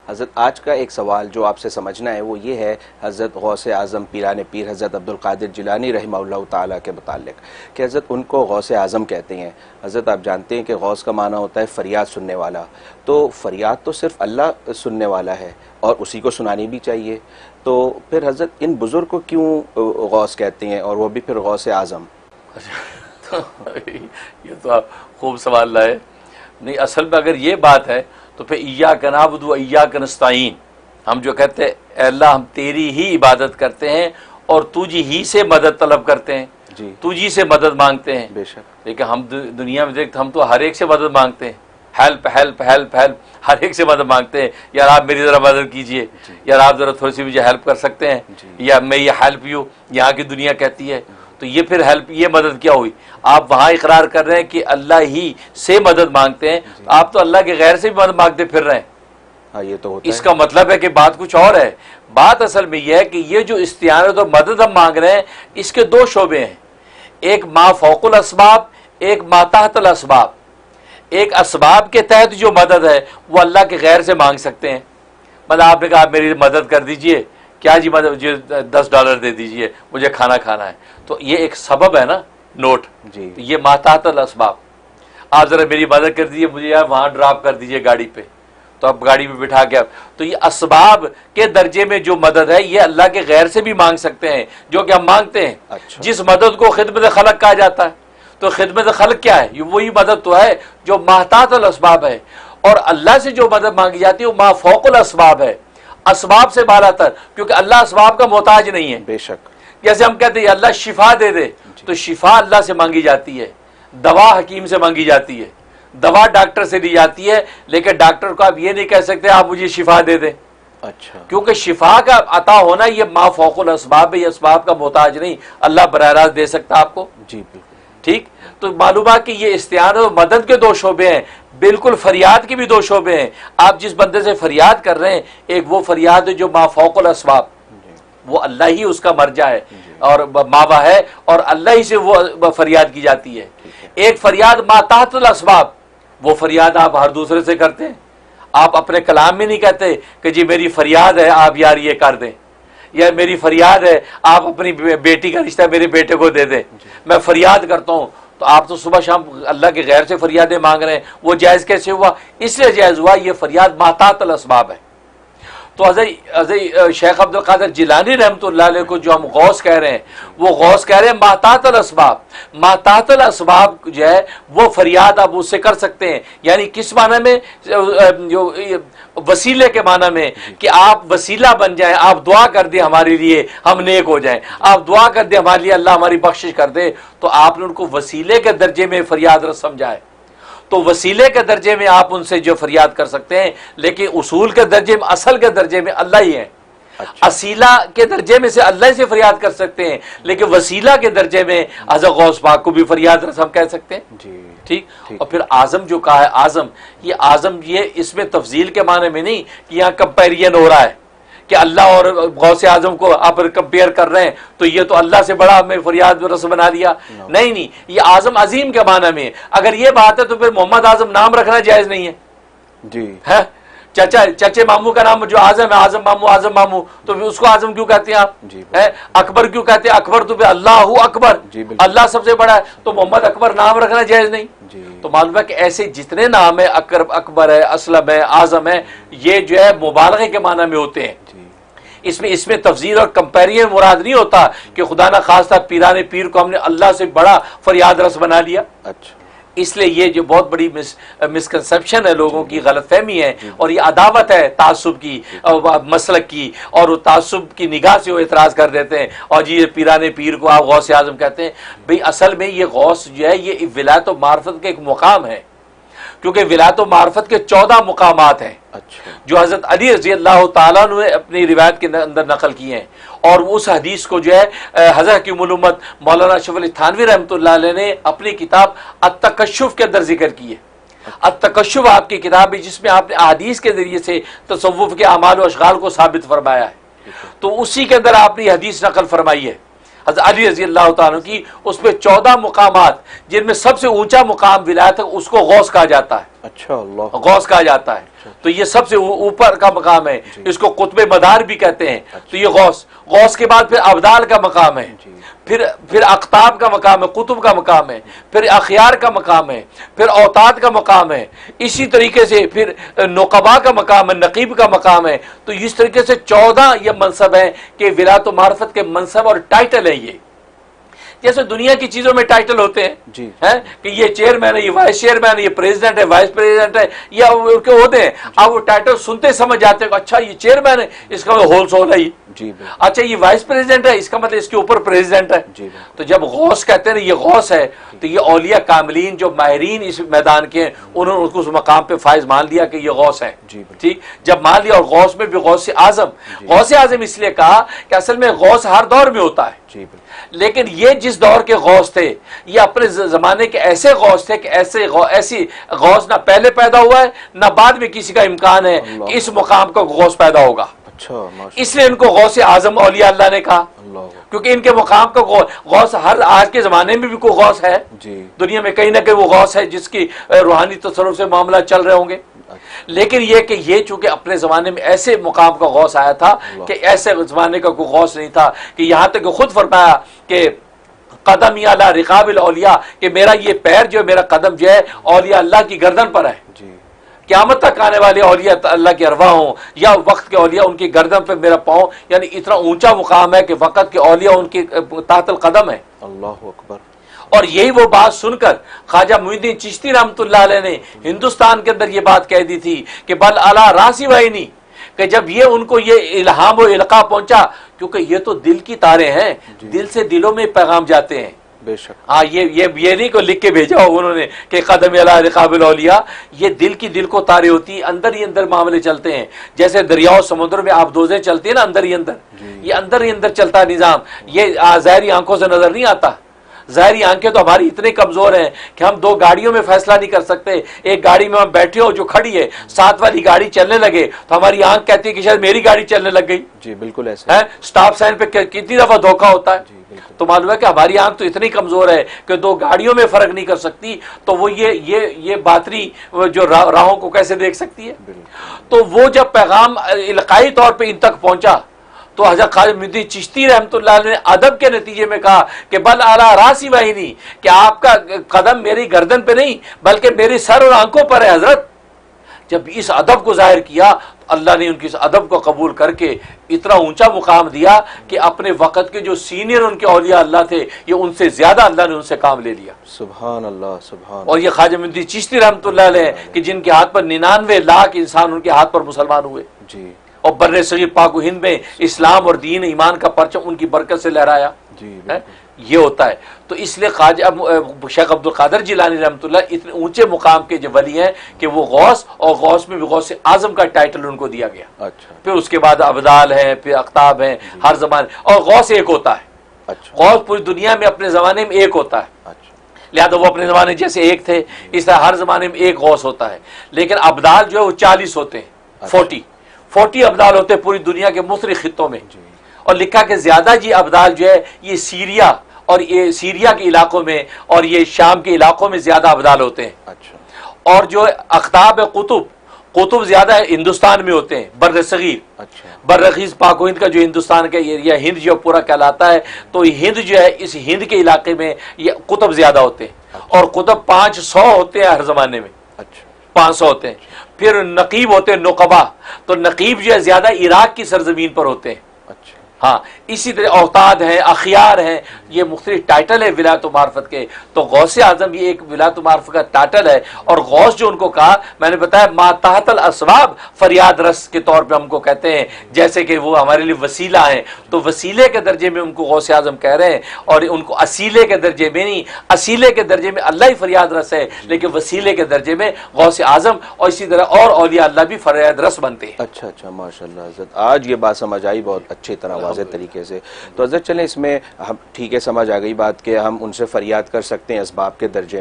حضرت آج کا ایک سوال جو آپ سے سمجھنا ہے وہ یہ ہے حضرت غوث اعظم پیران پیر حضرت عبدالقادر جیلانی رحمہ اللہ تعالیٰ کے متعلق کہ حضرت ان کو غوث اعظم کہتے ہیں۔ حضرت آپ جانتے ہیں کہ غوث کا معنی ہوتا ہے فریاد سننے والا، تو فریاد تو صرف اللہ سننے والا ہے اور اسی کو سنانی بھی چاہیے، تو پھر حضرت ان بزرگ کو کیوں غوث کہتے ہیں اور وہ بھی پھر غوث اعظم؟ یہ تو آپ خوب سوال لائے۔ نہیں، اصل میں اگر یہ بات ہے تو پھر ایاک نعبد و ایاک نستعین، ہم جو کہتے ہیں اے اللہ ہم تیری ہی عبادت کرتے ہیں اور تجھ ہی سے مدد طلب کرتے ہیں، جی تجھ ہی سے مدد مانگتے ہیں۔ بے شک، لیکن ہم دنیا میں دیکھتے ہم تو ہر ایک سے مدد مانگتے ہیں، ہیلپ ہیلپ ہیلپ ہیلپ، ہر ایک سے مدد مانگتے ہیں، یار آپ میری ذرا مدد کیجئے، یار آپ ذرا تھوڑی سی مجھے ہیلپ کر سکتے ہیں، یا میں یہ ہیلپ یو یہاں کی دنیا کہتی ہے، تو یہ پھر ہیلپ یہ مدد کیا ہوئی؟ آپ وہاں اقرار کر رہے ہیں کہ اللہ ہی سے مدد مانگتے ہیں، آپ تو اللہ کے غیر سے بھی مدد مانگتے پھر رہے ہیں۔ ہاں یہ تو ہوتا اس کا مطلب ہے کہ بات کچھ اور ہے۔ بات اصل میں یہ ہے کہ یہ جو استعانت اور مدد ہم مانگ رہے ہیں اس کے دو شعبے ہیں، ایک ما فوق الاسباب، ایک ما تحت الاسباب۔ ایک اسباب کے تحت جو مدد ہے وہ اللہ کے غیر سے مانگ سکتے ہیں، مطلب آپ نے کہا آپ میری مدد کر دیجئے، کیا جی مدد، مجھے $10 دے دیجئے، مجھے کھانا کھانا ہے، تو یہ ایک سبب ہے نا، نوٹ، جی یہ ما تحت الاسباب۔ آپ ذرا میری مدد کر دیجئے، مجھے یار وہاں ڈراپ کر دیجئے گاڑی پہ، تو اب گاڑی پہ بٹھا کے، تو یہ اسباب کے درجے میں جو مدد ہے یہ اللہ کے غیر سے بھی مانگ سکتے ہیں، جو کہ ہم مانگتے ہیں۔ اچھا، جس مدد کو خدمت خلق کہا جاتا ہے، تو خدمت خلق کیا ہے؟ یہ وہی مدد تو ہے جو ما تحت الاسباب ہے، اور اللہ سے جو مدد مانگی جاتی ہے وہ ما فوق الاسباب ہے، اسباب سے بالا تر، کیونکہ اللہ اسباب کا محتاج نہیں ہے۔ بے شک، جیسے ہم کہتے ہیں اللہ شفا دے دے، تو شفا اللہ سے مانگی جاتی ہے، دوا حکیم سے مانگی جاتی ہے، دوا ڈاکٹر سے دی جاتی ہے، لیکن ڈاکٹر کو آپ یہ نہیں کہہ سکتے آپ مجھے شفا دے دیں، اچھا، کیونکہ شفا کا عطا ہونا یہ ما فوق الاسباب ہے، یہ اسباب کا محتاج نہیں، اللہ براہ راست دے سکتا آپ کو، جی بالکل، ٹھیک۔ تو معلوم ہے کہ یہ استعانت اور مدد کے دو شعبے ہیں، بالکل فریاد کے بھی دو شعبے ہیں۔ آپ جس بندے سے فریاد کر رہے ہیں، ایک وہ فریاد ہے جو ما فوق الاسباب، وہ اللہ ہی اس کا مرجع ہے اور ماوا ہے، اور اللہ ہی سے وہ فریاد کی جاتی ہے۔ ایک فریاد ما تحت الاسباب، وہ فریاد آپ ہر دوسرے سے کرتے ہیں، آپ اپنے کلام میں نہیں کہتے کہ جی میری فریاد ہے آپ یار یہ کر دیں، یا میری فریاد ہے آپ اپنی بیٹی کا رشتہ میرے بیٹے کو دے دیں، میں فریاد کرتا ہوں، تو آپ تو صبح شام اللہ کے غیر سے فریادیں مانگ رہے ہیں، وہ جائز کیسے ہوا؟ اس لیے جائز ہوا یہ فریاد ما تحت الاسباب ہے۔ تو حضرت شیخ عبدالقادر جیلانی رحمۃ اللہ علیہ کو جو ہم غوث کہہ رہے ہیں، وہ غوث کہہ رہے ہیں ما تحت الاسباب، ما تحت الاسباب جو ہے وہ فریاد آپ اس سے کر سکتے ہیں، یعنی کس معنی میں؟ جو وسیلے کے معنی میں، کہ آپ وسیلہ بن جائیں، آپ دعا کر دیں ہمارے لیے ہم نیک ہو جائیں، آپ دعا کر دیں ہمارے لیے اللہ ہماری بخشش کر دے، تو آپ نے ان کو وسیلے کے درجے میں فریاد رس سمجھا ہے، تو وسیلے کے درجے میں آپ ان سے جو فریاد کر سکتے ہیں، لیکن اصول کے درجے میں، اصل کے درجے میں اللہ ہی ہے۔ اسیلہ کے درجے میں سے اللہ سے فریاد کر سکتے ہیں، لیکن وسیلہ کے درجے میں حضرت غوث پاک کو بھی فریاد رس ہم کہہ سکتے ہیں، جی ٹھیک۔ اور پھر اعظم جو کہا ہے، اعظم، یہ اعظم یہ اس میں تفضیل کے معنی میں نہیں کہ یہاں کمپیرین ہو رہا ہے کہ اللہ اور غوث اعظم کو آپ کمپیئر کر رہے ہیں تو یہ تو اللہ سے بڑا ہمیں فریاد رس بنا دیا، نہیں، یہ اعظم عظیم کے معنی میں ہے۔ اگر یہ بات ہے تو پھر محمد اعظم نام رکھنا جائز نہیں ہے، جی ہے چچے ماموں کا نام جو اعظم ہے، اعظم ماموں، تو پھر اس کو اعظم کیوں کہتے ہیں آپ؟ جی اکبر کیوں کہتے ہیں؟ اکبر تو پھر اللہ اکبر، جی بالکل، اللہ سب سے بڑا ہے، تو محمد اکبر نام رکھنا جائز نہیں۔ جی تو معلوم ہے کہ ایسے جتنے نام ہے، اکبر ہے، اسلم ہے، اعظم ہے، یہ جو ہے مبالغے کے معنی میں ہوتے ہیں، اس میں تفضیل اور کمپیرین مراد نہیں ہوتا کہ خدا نہ خواستہ پیران پیر کو ہم نے اللہ سے بڑا فریاد رس بنا لیا۔ اچھا، اس لیے یہ جو بہت بڑی مسکنسپشن ہے، لوگوں کی غلط فہمی ہے، اور یہ عداوت ہے تعصب کی، مسلک کی، اور وہ تعصب کی نگاہ سے وہ اعتراض کر دیتے ہیں، اور جی یہ پیران پیر کو آپ غوث اعظم کہتے ہیں۔ بھئی اصل میں یہ غوث جو ہے یہ ولایت و معرفت کا ایک مقام ہے، کیونکہ ولایت و معرفت کے 14 مقامات ہیں اچھا، جو حضرت علی رضی اللہ تعالیٰ نے اپنی روایت کے اندر نقل کیے ہیں، اور اس حدیث کو جو ہے حضرت حکیم الامت مولانا اشرف علی تھانوی رحمۃ اللہ علیہ نے اپنی کتاب التکشف کے اندر ذکر کی ہے۔ التکشف آپ کی کتاب ہے جس میں آپ نے احادیث کے ذریعے سے تصوف کے اعمال و اشغال کو ثابت فرمایا ہے، تو اسی کے اندر آپ نے حدیث نقل فرمائی ہے۔ حضرت علی رضی اللہ تعالیٰ کی اس پہ 14 مقامات، جن میں سب سے اونچا مقام ولایت ہے، اس کو غوث کہا جاتا ہے. اچھا، اللہ، غوث کہا جاتا ہے. تو یہ سب سے اوپر کا مقام ہے. اس کو قطب مدار بھی کہتے ہیں. تو یہ غوث کے بعد پھر ابدال کا مقام ہے، پھر اقطاب کا مقام ہے، قطب کا مقام ہے، پھر اخیار کا مقام ہے، پھر اوتاد کا مقام ہے. اسی طریقے سے پھر نقبا کا مقام ہے، نقیب کا مقام ہے. تو اس طریقے سے 14 یہ منصب ہیں کہ ولایت و معرفت کے منصب اور ٹائٹل ہیں. یہ جیسے دنیا کی چیزوں میں ٹائٹل ہوتے ہیں کہ یہ چیئرمین ہے، یہ وائس چیئرمین ہے، یہ پریزیڈنٹ ہے، وائس پریزیڈنٹ ہے، یا کے ہوتے ہیں. اب وہ ٹائٹل سنتے سمجھ جاتے ہیں اچھا یہ چیئرمین ہے، اس کا مطلب ہول سول ہے. اچھا یہ وائس پریزیڈنٹ ہے، اس کا مطلب اس کے اوپر پریزیڈنٹ ہے. تو جب غوث کہتے ہیں یہ غوث ہے، تو یہ اولیاء کاملین جو ماہرین اس میدان کے ہیں، انہوں نے اس مقام پہ فائز مان لیا کہ یہ غوث ہے. ٹھیک، جب مان لیا. اور غوث میں بھی غوث اعظم اس لیے کہا کہ اصل میں غوث ہر دور میں ہوتا ہے. لیکن یہ جس دور کے غوث تھے، یہ اپنے زمانے کے ایسے غوث تھے کہ ایسی غوث نہ پہلے پیدا ہوا ہے نہ بعد میں کسی کا امکان ہے کہ اس مقام کا غوث پیدا ہوگا. اس لیے ان کو غوث اعظم اولیاء اللہ نے کہا، کیونکہ ان کے مقام کا غوث ہر آج کے زمانے میں بھی کوئی غوث ہے دنیا میں، کہیں نہ کہیں وہ غوث ہے جس کی روحانی تصرف سے معاملہ چل رہے ہوں گے. لیکن یہ کہ یہ چونکہ اپنے زمانے میں ایسے مقام کا غوث آیا تھا کہ ایسے زمانے کا کوئی غوث نہیں تھا، کہ یہاں تک کہ خود فرمایا کہ قدمی علی رقاب الاولیاء، کہ میرا یہ پیر جو ہے، میرا قدم جو ہے اولیاء اللہ کی گردن پر ہے. قیامت تک آنے والے اولیاء اللہ کے ارواح ہوں یا وقت کے اولیاء، ان کی گردن پہ میرا پاؤں، یعنی اتنا اونچا مقام ہے کہ وقت کے اولیاء ان کی تحت القدم ہے. اللہ اکبر. اور یہی وہ بات سن کر خواجہ معین الدین چشتی رحمۃ اللہ علیہ نے ہندوستان کے اندر یہ بات کہہ دی تھی کہ بل علی راسی وعینی، کہ جب یہ ان کو یہ الہام و القاء پہنچا، کیونکہ یہ تو دل کی تاریں ہیں، دل سے دلوں میں پیغام جاتے ہیں. بے شک. ہاں، یہ نہیں کو لکھ کے بھیجا ہو انہوں نے کہ قدم علی رقاب الاولیاء، یہ دل کو تارے ہوتی، اندر ہی اندر معاملے چلتے ہیں. جیسے دریاؤ سمندر میں آبدوزیں چلتی ہیں نا، اندر ہی اندر، یہ اندر ہی اندر چلتا ہے نظام. یہ ظاہری آنکھوں سے نظر نہیں آتا. ظاہری آنکھیں تو ہماری اتنے کمزور ہیں کہ ہم 2 گاڑیوں میں فیصلہ نہیں کر سکتے. ایک گاڑی میں ہم بیٹھے ہو جو کھڑی ہے، ساتھ والی گاڑی چلنے لگے تو ہماری آنکھ کہتی ہے کہ شاید میری گاڑی چلنے لگ گئی. جی بالکل ایسے ہے. سٹاپ سائن پہ کتنی دفعہ دھوکہ ہوتا ہے. تو معلوم ہے کہ ہماری آنکھ تو اتنی کمزور ہے کہ 2 گاڑیوں میں فرق نہیں کر سکتی. تو وہ یہ باطنی جو راہوں کو کیسے دیکھ سکتی ہے. تو وہ جب پیغام القائی طور پہ ان تک پہنچا تو حضرت خواجہ معین الدین چشتی رحمۃ اللہ علیہ نے ادب کے نتیجے میں کہا کہ بل اعلی راسی وعینی، کہ آپ کا قدم میری گردن پہ نہیں بلکہ میری سر اور آنکھوں پر ہے. حضرت جب اس ادب کو ظاہر کیا تو اللہ نے ان کی اس ادب کو قبول کر کے اتنا اونچا مقام دیا کہ اپنے وقت کے جو سینئر ان کے اولیاء اللہ تھے، یہ ان سے زیادہ اللہ نے ان سے کام لے لیا. سبحان اللہ، سبحان. اور یہ خواجہ معین الدین چشتی رحمۃ اللہ علیہ کہ جن کے ہاتھ پر 99 لاکھ انسان ان کے ہاتھ پر مسلمان ہوئے. جی. اور بر صغیر پاک و ہند میں اسلام اور دین ایمان کا پرچم ان کی برکت سے لہرایا. جی یہ ہوتا ہے. تو اس لیے خواجہ شیخ عبد القادر جیلانی رحمۃ اللہ اتنے اونچے مقام کے جو ولی ہیں کہ وہ غوث، اور غوث میں بھی غوث اعظم کا ٹائٹل ان کو دیا گیا. اچھا. پھر اس کے بعد ابدال ہیں، پھر اقطاب ہیں، ہر زمانے. اور غوث ایک ہوتا ہے. اچھا. غوث پوری دنیا میں اپنے زمانے میں ایک ہوتا ہے. اچھا. لہذا وہ اپنے زمانے جیسے ایک تھے، اس طرح ہر زمانے میں ایک غوث ہوتا ہے. لیکن ابدال جو ہے وہ 40 ہوتے ہیں. 40 ابدال ہوتے ہیں پوری دنیا کے مختلف خطوں میں. اور لکھا کہ زیادہ جی ابدال جو ہے یہ سیریا اور یہ سیریا کے علاقوں میں اور یہ شام کے علاقوں میں زیادہ ابدال ہوتے ہیں. اچھا. اور جو اقطاب قطب زیادہ ہندوستان میں ہوتے ہیں، بر صغیر. اچھا. برخیز پاک و ہند کا جو ہندوستان کا ایریا ہند جو پورا کہلاتا ہے، تو ہند جو ہے اس ہند کے علاقے میں یہ قطب زیادہ ہوتے ہیں. اچھا. اور قطب 500 ہوتے ہیں ہر زمانے میں. اچھا. 500 ہوتے ہیں. پھر نقیب ہوتے ہیں، نقبہ. تو نقیب جو ہے زیادہ عراق کی سرزمین پر ہوتے ہیں. اچھا. ہاں. اسی طرح اوتاد ہیں، اخیار ہیں، یہ مختلف ٹائٹل ہے ولایت و معرفت کے. تو غوث اعظم یہ ایک ولایت و معرفت کا ٹائٹل ہے. اور غوث جو ان کو کہا، میں نے بتایا ما تحت الاسباب فریاد رس کے طور پہ ہم کو کہتے ہیں، جیسے کہ وہ ہمارے لیے وسیلہ ہیں. تو وسیلے کے درجے میں ان کو غوث اعظم کہہ رہے ہیں، اور ان کو اسیلے کے درجے میں نہیں. اسیلے کے درجے میں اللہ ہی فریاد رس ہے، لیکن وسیلے کے درجے میں غوث اعظم اور اسی طرح اور اولیاء اللہ بھی فریاد رس بنتے ہیں. اچھا اچھا، ماشاء اللہ. حضرت آج یہ بات سمجھ آئی بہت اچھی طرح واضح طریقے سے. تو حضرت چلیں اس میں ہم ٹھیک ہے سمجھ آ گئی بات کہ ہم ان سے فریاد کر سکتے ہیں اسباب کے درجے